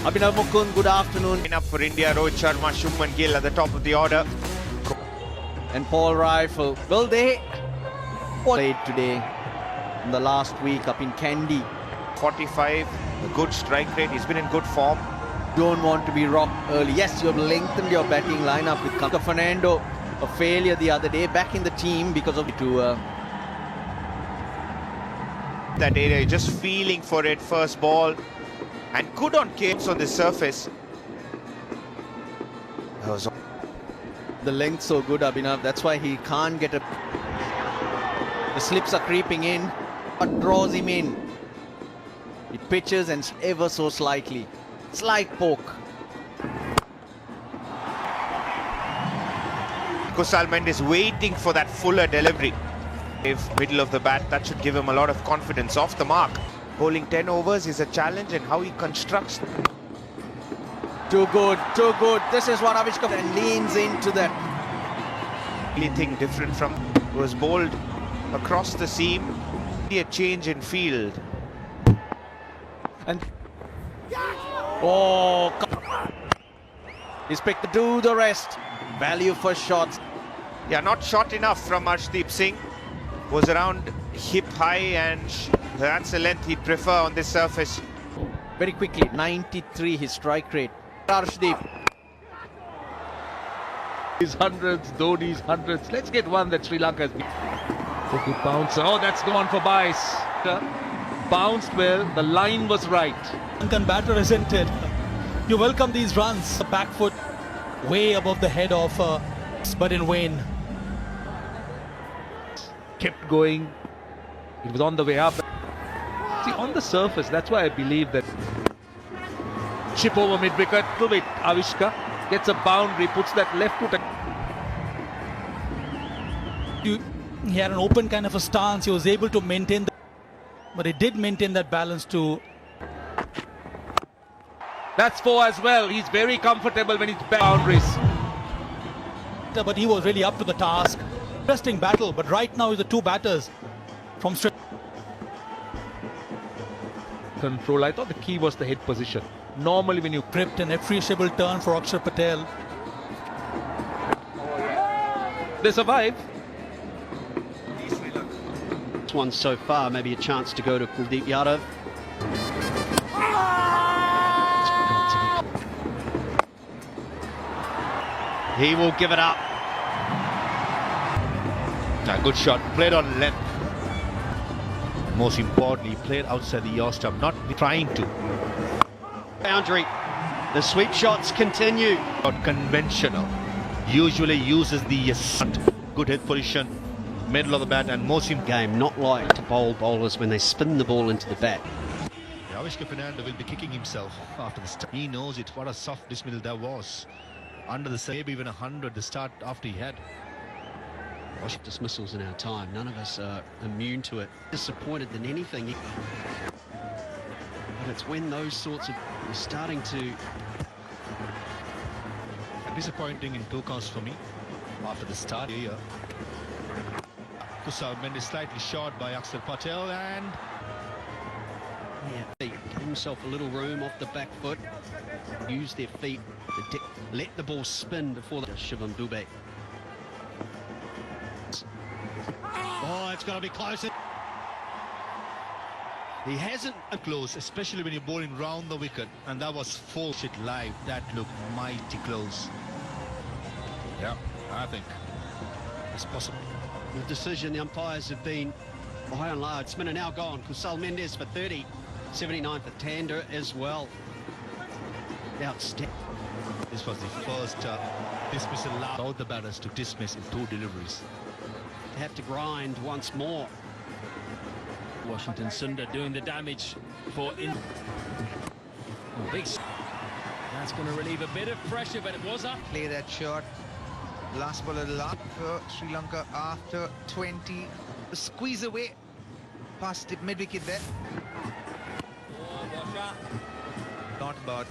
Abhinav Mukund, good afternoon. Line up for India, Rohit Sharma, Shubman Gill at the top of the order. And Paul Rifle. Will they played today in the last week up in Kandy? 45, a good strike rate. He's been in good form. Don't want to be rocked early. Yes, you have lengthened your batting lineup with Fernando. A failure the other day, back in the team because of That area, just feeling for it, first ball. And good on Caves on the surface. The length so good, Abhinav. That's why he can't get a... The slips are creeping in. What draws him in? It pitches and ever so slightly. Slight poke. Kusal Mendes waiting for that fuller delivery. If middle of the bat, that should give him a lot of confidence. Off the mark. Bowling 10 overs is a challenge, and how he constructs. Too good, too good. This is what Avishka and leans into that. Anything different from was bowled across the seam. A change in field. And oh, he's picked to do the rest. Value for shots. Yeah, not shot enough from Arshdeep Singh. Was around hip high, and that's a length he'd prefer on this surface. Very quickly, 93 his strike rate. Arshdeep. His hundreds, Dhoni's hundreds. Let's get one that Sri Lanka has been. Good bounce. Oh, that's gone for Bice. Bounced well. The line was right. Lankan batter, isn't it? You welcome these runs. The back foot way above the head of but in vain. Kept going. It was on the way up. See, on the surface, that's why I believe that chip over mid-wicket. To it, Avishka gets a boundary, puts that left foot. He had an open kind of a stance. He was able to maintain, but he did maintain that balance too. That's four as well. He's very comfortable when he's boundaries. But he was really up to the task. Interesting battle, but right now is the two batters from straight Control. I thought the key was the head position. Normally when you gripped an appreciable turn for Akshar Patel. they survive. This one so far, maybe a chance to go to Kuldeep Yadav. He will give it up. A good shot, played on length. Most importantly, played outside the yaw stump, not trying to. Boundary. The sweep shots continue. Not conventional. Usually uses the good head position, middle of the bat, and most Game not like to bowl bowlers when they spin the ball into the bat. Avishka Fernando will be kicking himself after the start. He knows it. What a soft dismissal that was. Under the maybe even 100 the start after he had. Dismissals in our time, none of us are immune to it. Disappointed than anything. But it's when those sorts of you're starting to. Disappointing in 2 counts for me after the start here. Kusal Mendes slightly short by Akshar Patel, and Yeah, gave himself a little room off the back foot. Use their feet to let the ball spin before the Shivam Dubey. Oh, it's got to be close. he hasn't close, especially when you're bowling round the wicket, and that was full shit live. That looked mighty close. Yeah, I think it's possible. The decision, the umpires have been by and large. Spinner now gone. Kusal Mendes for 30. 79 for Tander as well. Outstanding. This was the first dismissal allowed the batters to dismiss in 2 deliveries. Have to grind once more. Washington Sundar doing the damage for in. Oh, big. That's going to relieve a bit of pressure, but it was up. Play that shot. Last ball a lot for Sri Lanka after 20. Squeeze away past the mid-wicket there. Not about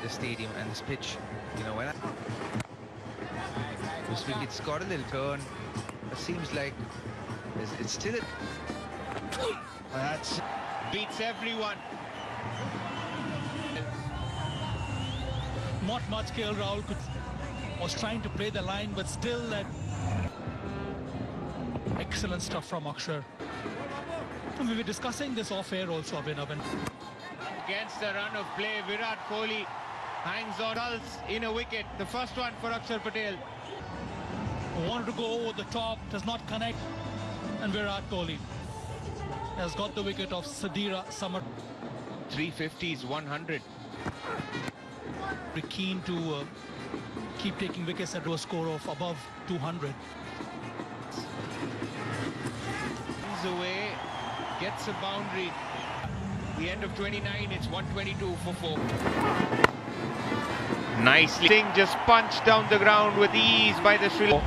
the stadium and this pitch. You know, when this wicket's got a little turn, it seems like it's still. That beats everyone. not much KL Rahul was trying to play the line, but still that excellent stuff from Akshar. And we were discussing this off air also, Abhinav. Against the run of play, Virat Kohli hangs on in a wicket. The first one for Akshar Patel. Wanted to go over the top, does not connect, and Virat Kohli has got the wicket of Sadira Samar. 350s, 100. Very keen to keep taking wickets and do a score of above 200. He's away, gets a boundary. The end of 29, it's 122 for 4. Nicely. Singh just punched down the ground with ease by the Sri Lanka.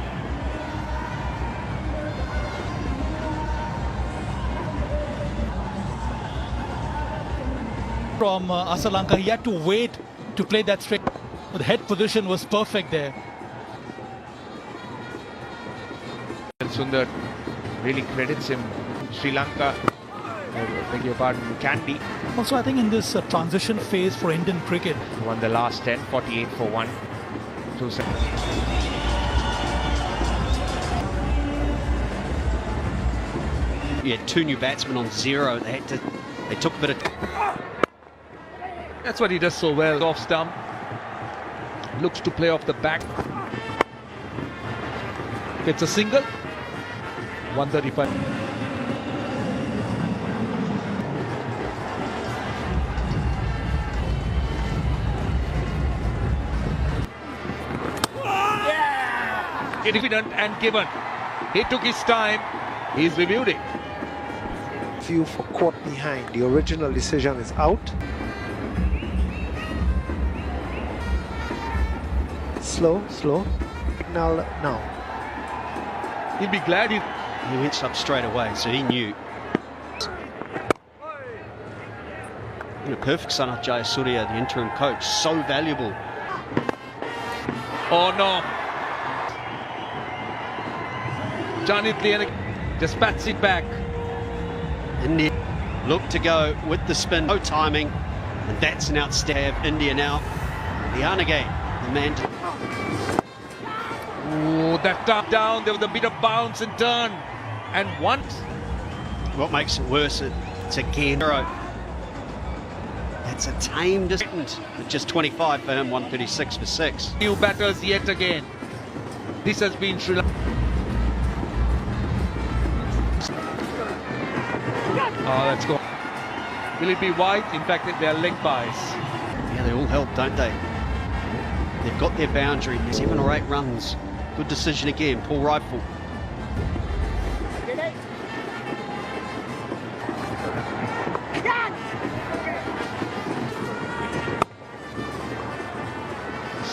From Asalanka, he had to wait to play that straight. The head position was perfect there. Sundar really credits him. Sri Lanka, beg your pardon, Candy Also, I think in this transition phase for Indian cricket, won the last 10, 48 for 1. You had two new batsmen on 0. They took a bit of... That's what he does so well. Off stump. Looks to play off the back. Gets a single. 135. Confident and given. He took his time. He's reviewed it. Few for caught behind. The original decision is out. Slow. Signal now. He'll be glad he went up straight away, so he knew. In a perfect son of Jayasuriya, the interim coach, so valuable. Oh no. Janit just bats it back. India look to go with the spin, no timing, and that's an outstanding. India now. Lianage, the man. Oh, that down, there was a bit of bounce and turn. And once. What makes it worse, it's again. That's a tame distance. With just 25 for him, 136 for 6. New batters yet again. This has been Sri Lanka. Oh, that's gone. Will it be wide? In fact, they are leg buys. Yeah, they all help, don't they? They've got their boundary. 7 or 8 runs. Good decision again. Paul Rifle.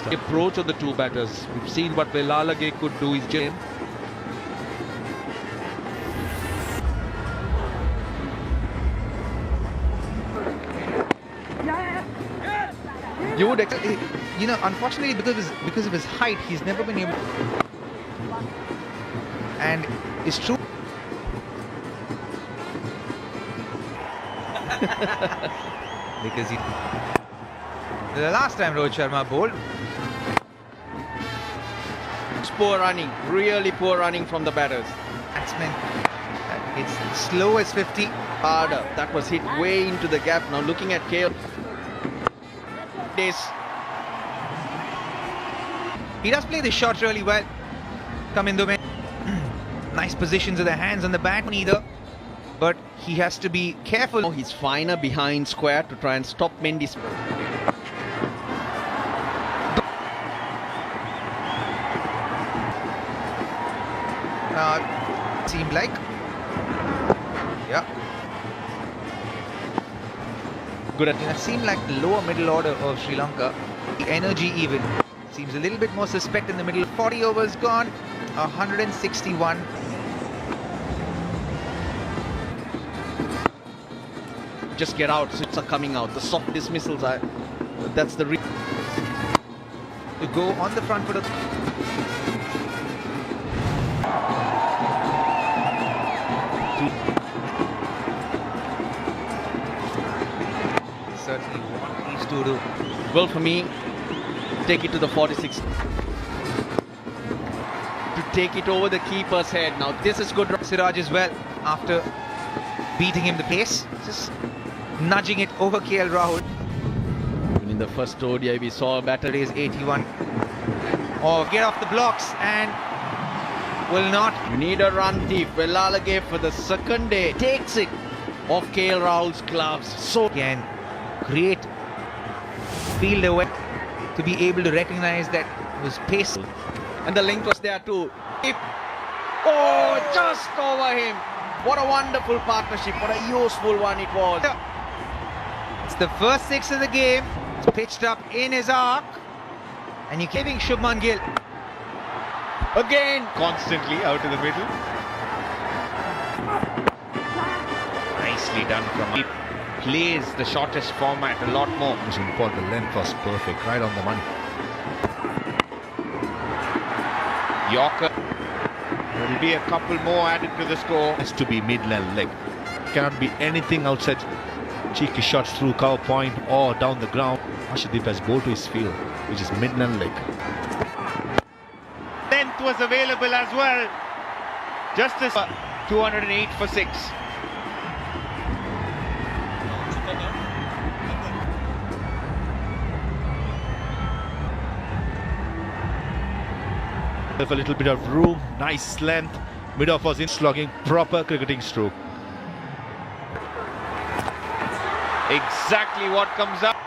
The approach of the two batters. We've seen what Velalage could do his game. You would, you know, unfortunately because of his height, he's never been able. And it's true. Because the last time Rohit Sharma bowled. It's poor running, really poor running from the batters. Batsman, it's slow as 50. Harder. That was hit way into the gap. Now looking at KL. He does play this shot really well. Come in the way. Nice positions of the hands on the bat neither. But he has to be careful. Now he's finer behind square to try and stop Mendy's. Seemed like. Yeah. Good at It seemed like the lower middle order of Sri Lanka. The energy even seems a little bit more suspect in the middle. 40 overs gone. 161. just get out. Hits are coming out. The soft dismissals are. That's the. To go on the front foot. Certainly what he's to do. Well, for me, take it to the 46. To take it over the keeper's head. Now this is good. Siraj as well, after beating him the pace, just nudging it over KL Rahul. In the first ODI we saw a batter Is 81. Oh, get off the blocks and will not. You need a run thief. Velalage for the second day takes it off KL Rahul's gloves. So Again, great field away to be able to recognize that it was pace. and the link was there too. Oh, just over him. What a wonderful partnership. What a useful one it was. It's the first 6 of the game. It's pitched up in his arc, and you're giving Shubman Gill Again. Constantly out of the middle. Nicely done from him. He plays the shortest format a lot more. Most important, the length was perfect, right on the money. Yorker. There will be a couple more added to the score. Has to be midland leg. Cannot be anything outside cheeky shots through cover point or down the ground. Arshdeep has bowled to his field, which is midland leg. Length was available as well. Just as 208 for 6. With a little bit of room, nice length. Mid-off was in slogging, proper cricketing stroke. Exactly what comes up.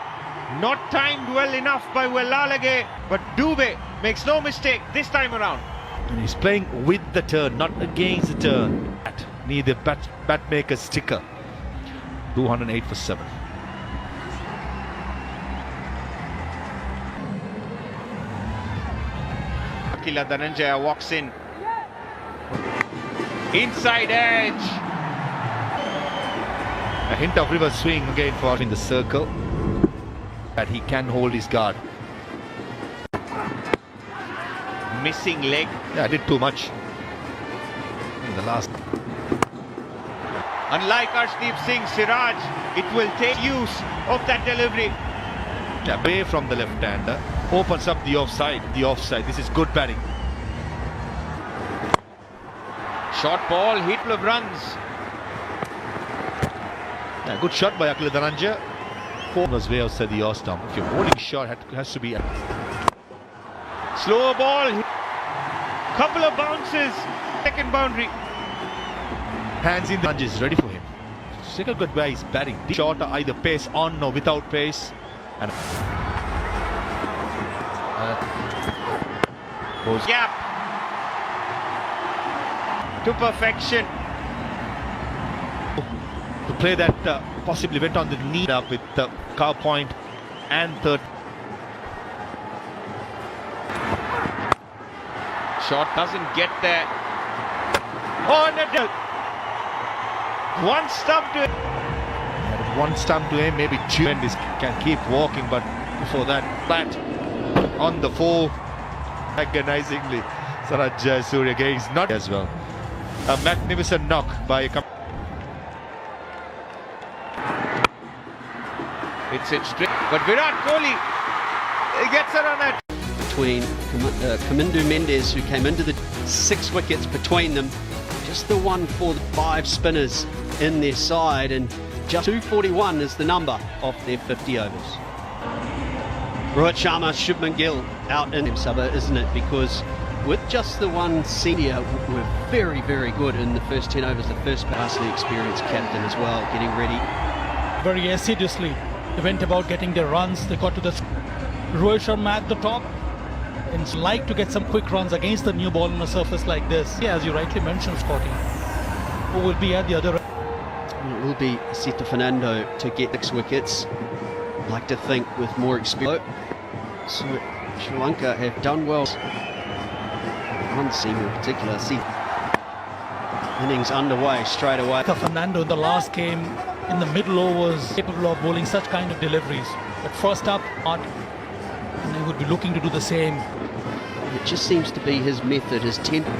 Not timed well enough by Velalage, but Dubey makes no mistake this time around. And he's playing with the turn, not against the turn. Need the bat maker sticker. 208 for 7. Akila Dhananjaya walks in. Inside edge. A hint of reverse swing again for in the circle. That he can hold his guard. Missing leg. Yeah, I did too much in the last. Unlike Arshdeep Singh, Siraj, it will take use of that delivery. Away from the left-hander, opens up the offside. This is good batting. Short ball, hit of runs. Yeah, good shot by Akila Dhananjaya. 4 was way outside the off stump. If your bowling shot has to be Slower ball. Couple of bounces. Second boundary. hands in. Dhananjaya is ready for him. Second good way is batting. Short, either pace on or without pace. And Gap. To perfection. to play that possibly went on the knee up with the cow point and third. Shot doesn't get there. Oh, no. One stump to it. One stump to him, maybe two. And this can keep walking, but before that, bat on the full. Agonizingly, Saraj Jayasuriya again is not as well. A magnificent knock by. It's straight. But Virat Kohli gets a run at. Between Kamindu Mendes, who came into the 6 wickets between them, just the one for the 5 spinners in their side, and just 241 is the number of their 50 overs. Rohit Sharma, Shubman Gill out in Sabah, isn't it? Because with just the one senior, we're very, very good in the first 10 overs. The first vastly experienced captain as well, getting ready. Very assiduously, they went about getting their runs. They got to the Rohit Sharma at the top, and it's like to get some quick runs against the new ball on a surface like this. Yeah, as you rightly mentioned, Scotty, who will be at the other. It will be Sita Fernando to get 6 wickets. I'd like to think with more experience. So Sri Lanka have done well. One seam in particular. See, innings underway straight away. Fernando in the last game in the middle overs capable of bowling such kind of deliveries. But first up, not, and he would be looking to do the same. It just seems to be his method, his tempo.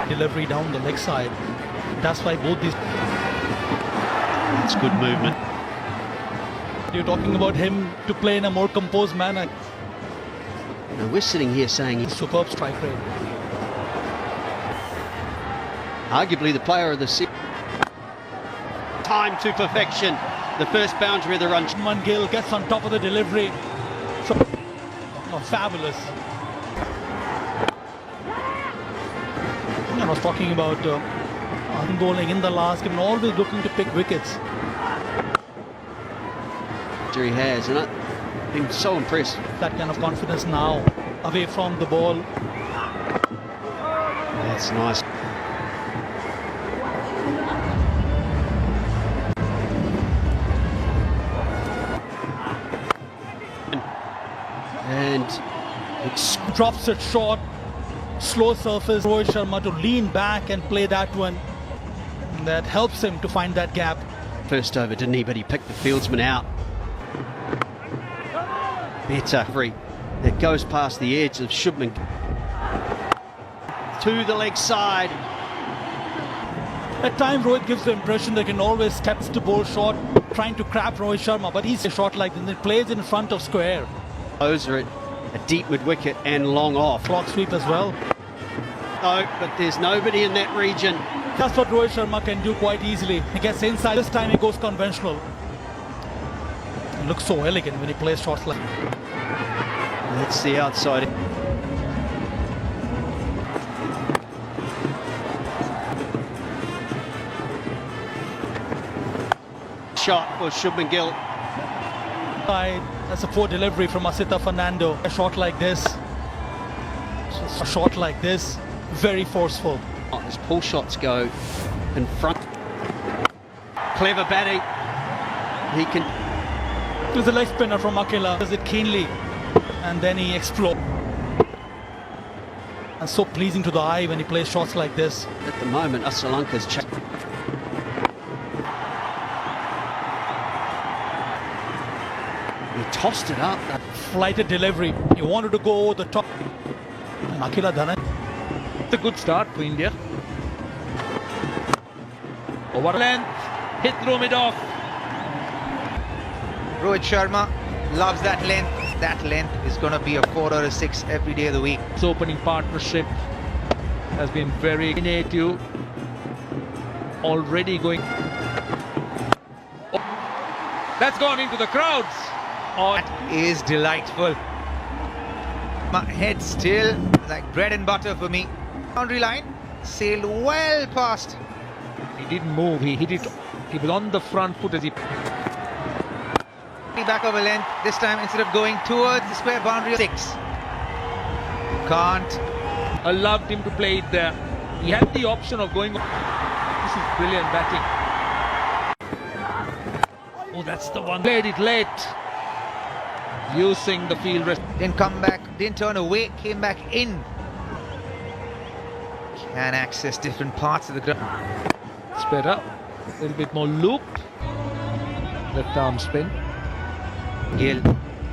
Delivery down the leg side. That's why both these. It's good movement. You're talking about him to play in a more composed manner. Now we're sitting here saying he's Superb strike rate. arguably the player of the season. Time to perfection. The first boundary of the run. Shubman Gill gets on top of the delivery. Fabulous. I was talking about bowling in the last game, always looking to pick wickets. He has, and I've been so impressed. That kind of confidence now, away from the ball. That's nice. And it drops it short, slow surface. Rohit Sharma to lean back and play that one. That helps him to find that gap. First over, didn't he? But he picked the fieldsman out. Better free. That goes past the edge of Shubman. To the leg side. At times, Rohit gives the impression that he can always steps to bowl short, trying to crap Rohit Sharma, but he's a shot like this and it plays in front of square. Those are at a deep mid wicket and long off. Clock sweep as well. No, but there's nobody in that region. That's what Rohit Sharma can do quite easily. He gets inside. This time he goes conventional. He looks so elegant when he plays shots like that. That's the outside. Shot for Shubman Gill. That's a poor delivery from Asita Fernando. A shot like this, very forceful. As pull shots go in front. Clever batting. He can. It was a leg spinner from Akela. Does it keenly, and then he explodes. And so pleasing to the eye when he plays shots like this. At the moment, Sri Lanka's checked. He tossed it up. Flighted delivery. He wanted to go over the top. And Akela done it. It's a good start for India. Over length, hit through mid off. Rohit Sharma loves that length. That length is going to be a 4 or a 6 every day of the week. This opening partnership has been very native. Already going. That's gone into the crowds. That is delightful. My head still like bread and butter for me. Boundary line sailed well past. He didn't move. He hit it. He was on the front foot as he. Back over length. This time instead of going towards the square boundary, 6. Can't. I loved him to play it there. He had the option of going. This is brilliant batting. Oh, that's the one. Played it late. Using the field rest. Didn't come back, didn't turn away, came back in. Can access different parts of the ground. Sped up. A little bit more loop. Left arm spin. Gill.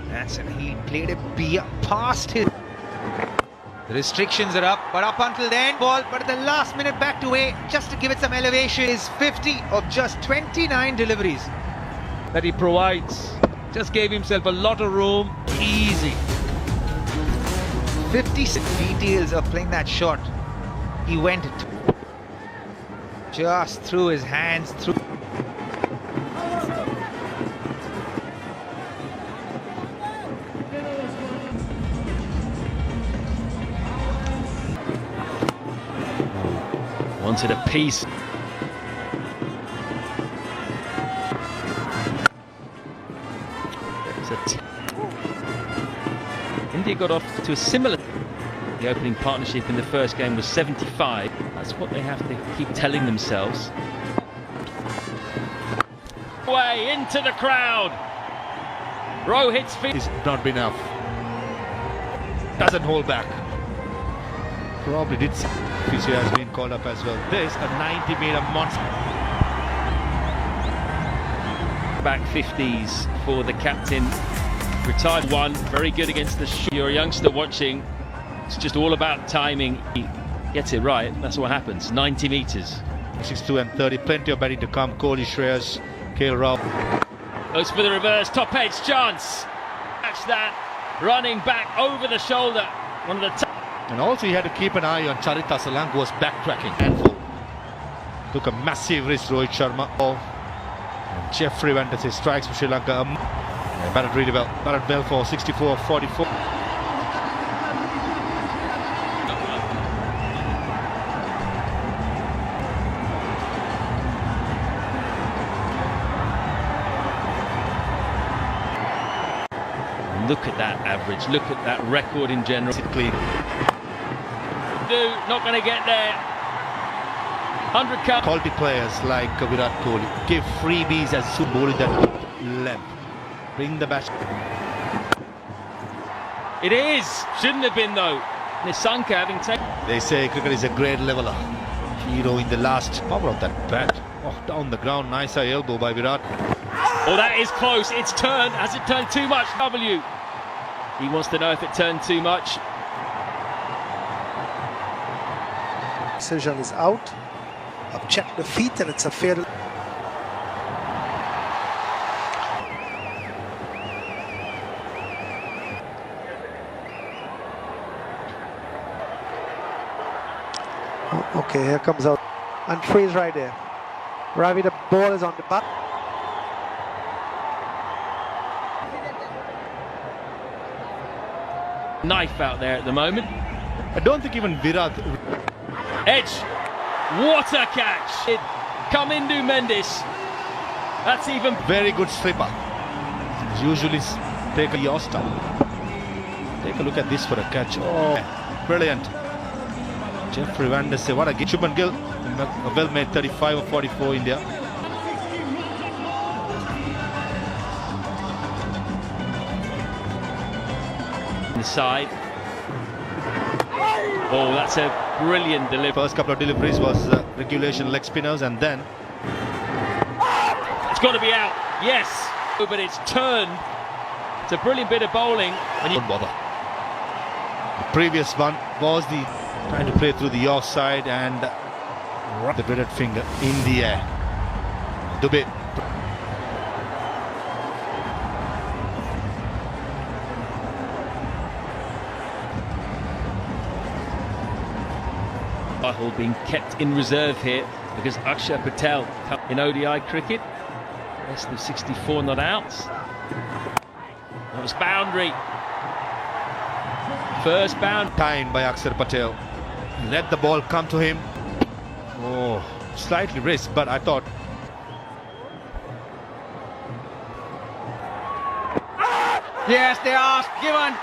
That's it. He played a past him. The restrictions are up, but up until then, ball, but at the last minute backed away just to give it some elevation. Is 50 of just 29 deliveries That he provides. Just gave himself a lot of room. Easy. 56 details of playing that shot. He went just through his hands through. Wanted a piece. India got off to a similar. The opening partnership in the first game was 75. That's what they have to keep telling themselves. Way into the crowd. Rohit's feet. He's not been enough. Doesn't hold back. Probably did. Fisher has been called up as well. This a 90-meter monster. Back 50s for the captain. Retired one, very good against the You're a youngster watching. It's just all about timing. He gets it right. That's what happens. 90 meters. 62 and 30. Plenty of batting to come. Kohli, Shreyas, KL Rao. Goes for the reverse, top edge chance. Catch that, running back over the shoulder. One of the And also he had to keep an eye on Charita Salang, who was backtracking. Handful. Took a massive risk, Rohit Sharma. And Jeffrey Vandese strikes for Sri Lanka. Batted really well. Batted well for 64-44. Look at that average, look at that record in general. Clean. Not going to get there. 100 cut. Quality players like Virat Kohli give freebies as soon bowling that length. Bring the bat. It is. Shouldn't have been though. Nissanka having taken. They say cricket is a great leveler. Hero in the last power of that bat. Oh, down the ground, nice eye elbow by Virat. Oh, that is close. It's turned. Has it turned too much? W. He wants to know if it turned too much. Decision is out. I've checked the feet and it's a fair. Okay, here comes out. And freeze right there. Ravi, the ball is on the back. Knife out there at the moment. I don't think even Virat. Edge. What a catch. Kamindu Mendes. That's even. Very good slipper. Usually take a Yosta. Take a look at this for a catch. Oh, brilliant. Jeffrey Vandese, what a game. Shubman Gill, a well-made 35 or 44 India. Inside. Oh, that's a brilliant delivery. First couple of deliveries was regulation leg spinners, and then It's got to be out. Yes, but it's turned. It's a brilliant bit of bowling. When you don't bother. The previous one was the trying to play through the offside and the dreaded finger in the air. Dubey. Rahul being kept in reserve here because Akshar Patel in ODI cricket. Less than 64 not outs. That was boundary. First bound. Time by Akshar Patel. Let the ball come to him. Oh, slightly risk, but I thought. Yes, they asked, given.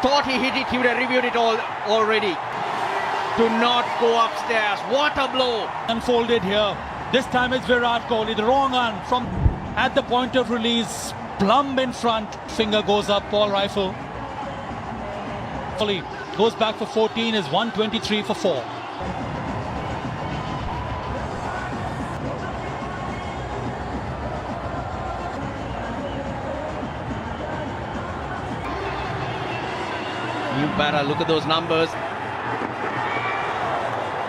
Thought he hit it, he would have reviewed it all already. Do not go upstairs. What a blow. Unfolded here. This time it's Virat Kohli, the wrong arm from at the point of release. Plumb in front. Finger goes up, ball rifle. Kohli goes back for 14, is 123 for 4. New batter, look at those numbers.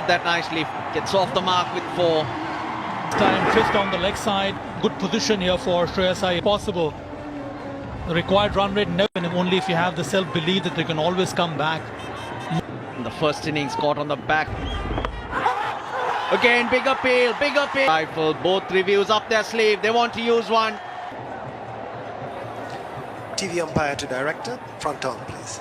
That nicely, gets off the mark with 4. Time fifth on the leg side. Good position here for Shreyas Iyer. Possible. The required run rate never, only if you have the self-belief that they can always come back. In the first innings, caught on the back. Again, big appeal, big appeal. Rifle, both reviews up their sleeve. They want to use one. TV umpire to director. Front on, please.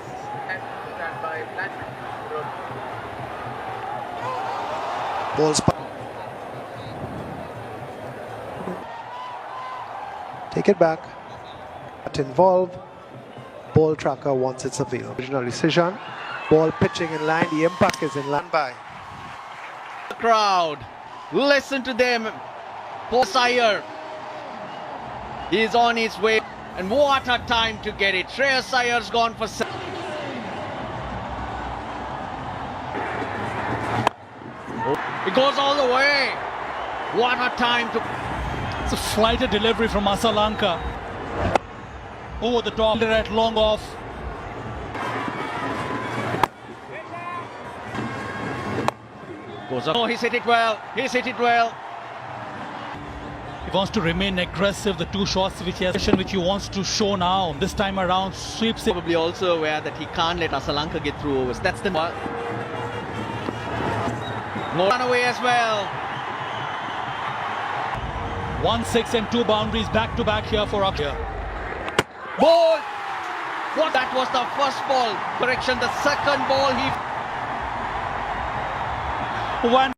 Balls. Take it back. Involve. Ball tracker once it's available. Original decision. Ball pitching in line. The impact is in line by. The crowd, listen to them. Paul Iyer is on his way. And what a time to get it. Shreyas Iyer's gone for 7. It goes all the way. What a time to. It's a flighted delivery from Asalanka. Over the top, at long off. Goes up. Oh, he's hit it well. He's hit it well. He wants to remain aggressive. The two shots which he wants to show now. This time around, sweeps it. Probably also aware that he can't let Asalanka get through overs. That's the more run away as well. 1-6 and 2 boundaries back to back here for Akshay. Ball! What? That was the first ball. Correction, the second ball he... One.